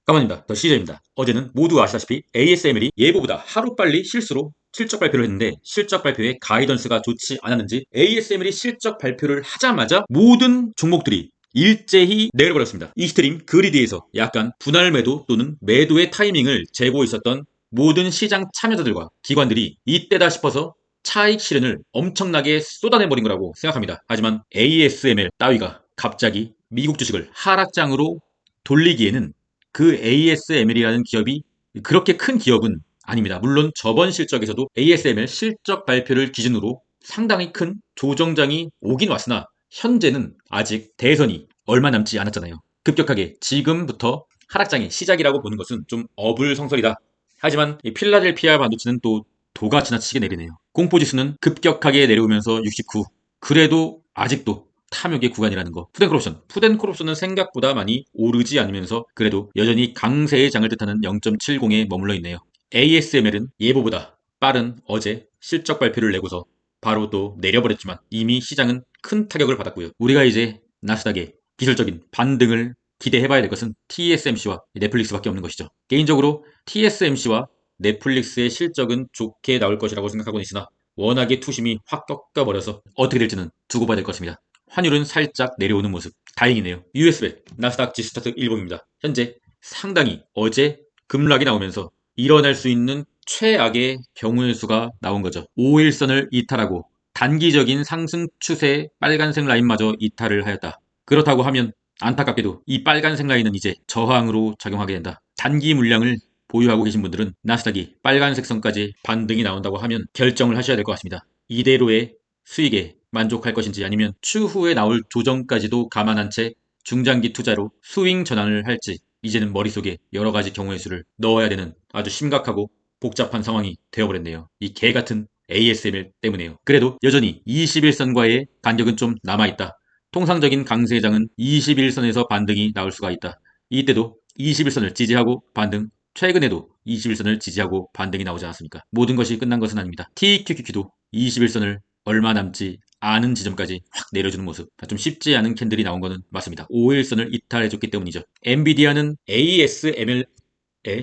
까만입니다. 더 시저입니다. 어제는 모두 아시다시피 ASML이 예보보다 하루빨리 실수로 실적 발표를 했는데 실적 발표에 가이던스가 좋지 않았는지 ASML이 실적 발표를 하자마자 모든 종목들이 일제히 내려버렸습니다. 이 스트림 그리드에서 약간 분할 매도 또는 매도의 타이밍을 재고 있었던 모든 시장 참여자들과 기관들이 이때다 싶어서 차익 실현을 엄청나게 쏟아내버린 거라고 생각합니다. 하지만 ASML 따위가 갑자기 미국 주식을 하락장으로 돌리기에는 그 ASML이라는 기업이 그렇게 큰 기업은 아닙니다. 물론 저번 실적에서도 ASML 실적 발표를 기준으로 상당히 큰 조정장이 오긴 왔으나 현재는 아직 대선이 얼마 남지 않았잖아요. 급격하게 지금부터 하락장의 시작이라고 보는 것은 좀 어불성설이다. 하지만 이 필라델피아 반도체는 또 도가 지나치게 내리네요. 공포지수는 급격하게 내려오면서 69. 그래도 아직도 탐욕의 구간이라는 거. 푸덴크롭션은 생각보다 많이 오르지 않으면서 그래도 여전히 강세의 장을 뜻하는 0.70에 머물러 있네요. ASML은 예보보다 빠른 어제 실적 발표를 내고서 바로 또 내려버렸지만 이미 시장은 큰 타격을 받았고요. 우리가 이제 나스닥의 기술적인 반등을 기대해봐야 될 것은 TSMC와 넷플릭스밖에 없는 것이죠. 개인적으로 TSMC와 넷플릭스의 실적은 좋게 나올 것이라고 생각하고 있으나 워낙에 투심이 확 꺾여버려서 어떻게 될지는 두고 봐야 될 것입니다. 환율은 살짝 내려오는 모습. 다행이네요. US 나스닥 지수차트 일봉입니다. 현재 상당히 어제 급락이 나오면서 일어날 수 있는 최악의 경우의 수가 나온 거죠. 5일선을 이탈하고 단기적인 상승 추세 빨간색 라인마저 이탈을 하였다. 그렇다고 하면 안타깝게도 이 빨간색 라인은 이제 저항으로 작용하게 된다. 단기 물량을 보유하고 계신 분들은 나스닥이 빨간색 선까지 반등이 나온다고 하면 결정을 하셔야 될 것 같습니다. 이대로의 수익에 만족할 것인지 아니면 추후에 나올 조정까지도 감안한 채 중장기 투자로 스윙 전환을 할지 이제는 머릿속에 여러 가지 경우의 수를 넣어야 되는 아주 심각하고 복잡한 상황이 되어버렸네요. 이 개같은 ASML 때문에요. 그래도 여전히 21선과의 간격은 좀 남아있다. 통상적인 강세장은 21선에서 반등이 나올 수가 있다. 이때도 21선을 지지하고 반등, 최근에도 21선을 지지하고 반등이 나오지 않았습니까? 모든 것이 끝난 것은 아닙니다. TQQQ도 21선을 얼마 남지 않은 지점까지 확 내려주는 모습. 좀 쉽지 않은 캔들이 나온 것은 맞습니다. 5일선을 이탈해줬기 때문이죠. 엔비디아는 ASML의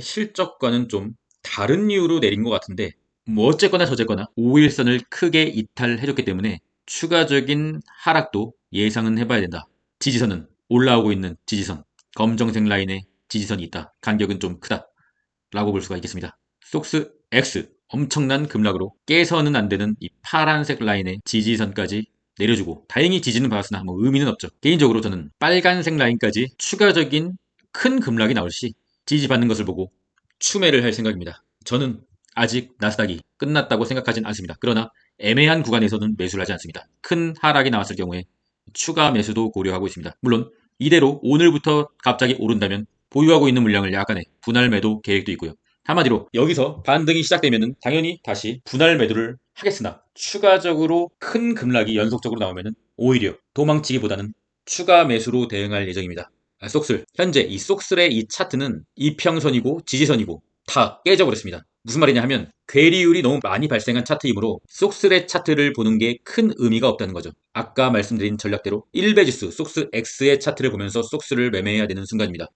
실적과는 좀 다른 이유로 내린 것 같은데 뭐 어쨌거나 저쨌거나 5일선을 크게 이탈해줬기 때문에 추가적인 하락도 예상은 해봐야 된다. 지지선은 올라오고 있는 지지선, 검정색 라인에 지지선이 있다. 간격은 좀 크다. 라고 볼 수가 있겠습니다. 속스 X 엄청난 급락으로 깨서는 안 되는 이 파란색 라인의 지지선까지 내려주고 다행히 지지는 받았으나 뭐 의미는 없죠. 개인적으로 저는 빨간색 라인까지 추가적인 큰 급락이 나올 시 지지받는 것을 보고 추매를 할 생각입니다. 저는 아직 나스닥이 끝났다고 생각하진 않습니다. 그러나 애매한 구간에서는 매수를 하지 않습니다. 큰 하락이 나왔을 경우에 추가 매수도 고려하고 있습니다. 물론 이대로 오늘부터 갑자기 오른다면 보유하고 있는 물량을 약간의 분할 매도 계획도 있고요. 한마디로 여기서 반등이 시작되면 당연히 다시 분할 매도를 하겠으나 추가적으로 큰 급락이 연속적으로 나오면 오히려 도망치기보다는 추가 매수로 대응할 예정입니다. 속슬 현재 이 속슬의 이 차트는 이평선이고 지지선이고 다 깨져버렸습니다. 무슨 말이냐 하면 괴리율이 너무 많이 발생한 차트이므로 속슬의 차트를 보는 게 큰 의미가 없다는 거죠. 아까 말씀드린 전략대로 1배지수 속스 X의 차트를 보면서 속스를 매매해야 되는 순간입니다.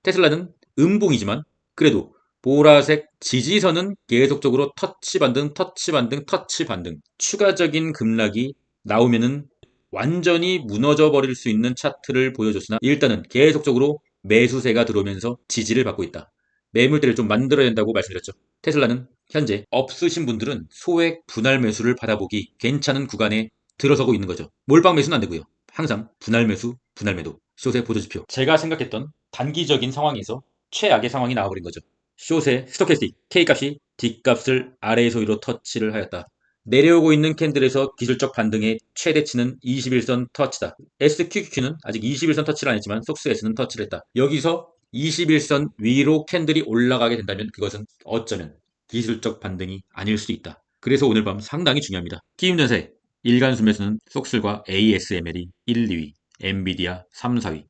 테슬라는 음봉이지만 그래도 보라색 지지선은 계속적으로 터치 반등, 터치 반등, 터치 반등. 추가적인 급락이 나오면은 완전히 무너져 버릴 수 있는 차트를 보여줬으나 일단은 계속적으로 매수세가 들어오면서 지지를 받고 있다. 매물대를 좀 만들어야 된다고 말씀드렸죠. 테슬라는 현재 없으신 분들은 소액 분할 매수를 받아보기 괜찮은 구간에 들어서고 있는 거죠. 몰빵 매수는 안 되고요. 항상 분할 매수, 분할 매도. 숏의 보조지표. 제가 생각했던 단기적인 상황에서 최악의 상황이 나와버린 거죠. 숏의 스토캐스틱 K값이 D값을 아래에서 위로 터치를 하였다. 내려오고 있는 캔들에서 기술적 반등의 최대치는 21선 터치다. SQQQ는 아직 21선 터치를 안 했지만 속스에서는 터치를 했다. 여기서 21선 위로 캔들이 올라가게 된다면 그것은 어쩌면 기술적 반등이 아닐 수도 있다. 그래서 오늘 밤 상당히 중요합니다. 키움전세 일간 순매수는 속슬과 ASML이 1, 2위, 엔비디아 3, 4위,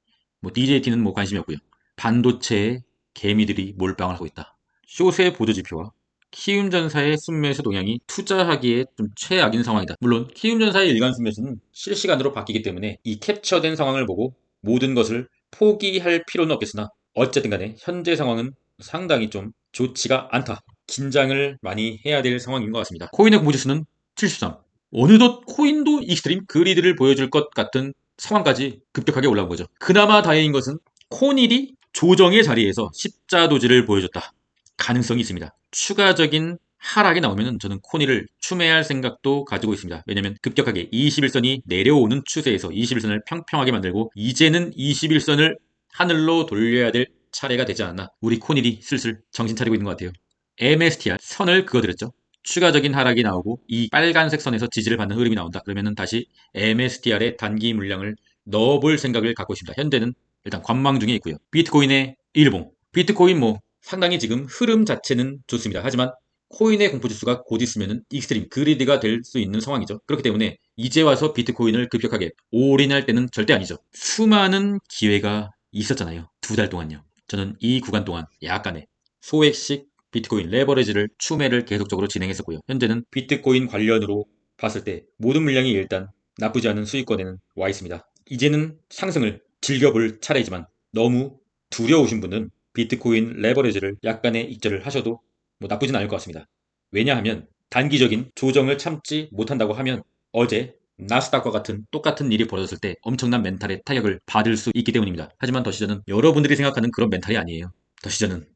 DJT는 관심이 없고요. 반도체의 개미들이 몰빵을 하고 있다. 숏의 보조지표와 키움전사의 순매수 동향이 투자하기에 좀 최악인 상황이다. 물론 키움전사의 일간 순매수는 실시간으로 바뀌기 때문에 이 캡처된 상황을 보고 모든 것을 포기할 필요는 없겠으나 어쨌든 간에 현재 상황은 상당히 좀 좋지가 않다. 긴장을 많이 해야 될 상황인 것 같습니다. 코인의 공모지수는 73. 어느덧 코인도 익스트림 그리드를 보여줄 것 같은 상황까지 급격하게 올라온 거죠. 그나마 다행인 것은 코닐이 조정의 자리에서 십자도지를 보여줬다. 가능성이 있습니다. 추가적인 하락이 나오면 저는 코닐을 추매할 생각도 가지고 있습니다. 왜냐면 급격하게 21선이 내려오는 추세에서 21선을 평평하게 만들고 이제는 21선을 하늘로 돌려야 될 차례가 되지 않았나. 우리 코닐이 슬슬 정신 차리고 있는 것 같아요. MSTR 선을 그어드렸죠. 추가적인 하락이 나오고 이 빨간색 선에서 지지를 받는 흐름이 나온다. 그러면은 다시 MSTR의 단기 물량을 넣어볼 생각을 갖고 있습니다. 현재는 일단 관망 중에 있고요. 비트코인의 일봉. 비트코인 뭐 상당히 지금 흐름 자체는 좋습니다. 하지만 코인의 공포지수가 곧 있으면은 익스트림 그리드가 될 수 있는 상황이죠. 그렇기 때문에 이제 와서 비트코인을 급격하게 올인할 때는 절대 아니죠. 수많은 기회가 있었잖아요. 2달 동안요. 저는 이 구간 동안 약간의 소액씩 비트코인 레버리지를 추매를 계속적으로 진행했었고요. 현재는 비트코인 관련으로 봤을 때 모든 물량이 일단 나쁘지 않은 수익권에는 와 있습니다. 이제는 상승을 즐겨볼 차례이지만 너무 두려우신 분은 비트코인 레버리지를 약간의 익절을 하셔도 뭐 나쁘진 않을 것 같습니다. 왜냐하면 단기적인 조정을 참지 못한다고 하면 어제 나스닥과 같은 똑같은 일이 벌어졌을 때 엄청난 멘탈의 타격을 받을 수 있기 때문입니다. 하지만 더시저는 여러분들이 생각하는 그런 멘탈이 아니에요. 더시저는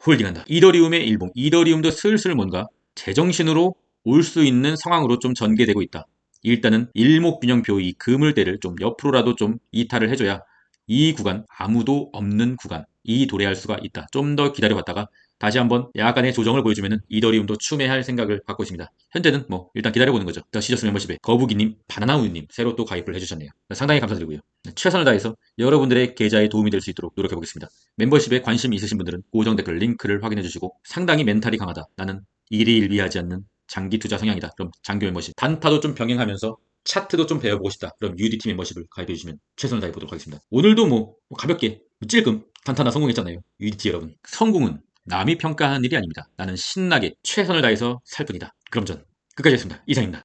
홀딩한다. 이더리움의 일봉. 이더리움도 슬슬 뭔가 제정신으로 올 수 있는 상황으로 좀 전개되고 있다. 일단은 일목균형표 이 그물대를 좀 옆으로라도 좀 이탈을 해줘야 이 구간 아무도 없는 구간 이 도래할 수가 있다. 좀 더 기다려봤다가 다시 한번 약간의 조정을 보여주면 이더리움도 추매할 생각을 갖고 있습니다. 현재는 뭐 일단 기다려보는 거죠. 더 시저스 멤버십에 거북이님, 바나나우유님 새로 또 가입을 해주셨네요. 상당히 감사드리고요. 최선을 다해서 여러분들의 계좌에 도움이 될 수 있도록 노력해보겠습니다. 멤버십에 관심 있으신 분들은 고정 댓글 링크를 확인해주시고 상당히 멘탈이 강하다. 나는 일희일비하지 않는 장기 투자 성향이다. 그럼 장교 멤버십 단타도 좀 병행하면서 차트도 좀 배워보고 싶다. 그럼 UDT 멤버십을 가입해주시면 최선을 다해보도록 하겠습니다. 오늘도 뭐 가볍게 찔끔 단타나 성공했잖아요. UDT 여러분. 성공은 남이 평가하는 일이 아닙니다. 나는 신나게 최선을 다해서 살 뿐이다. 그럼 전 끝까지 했습니다. 이상입니다.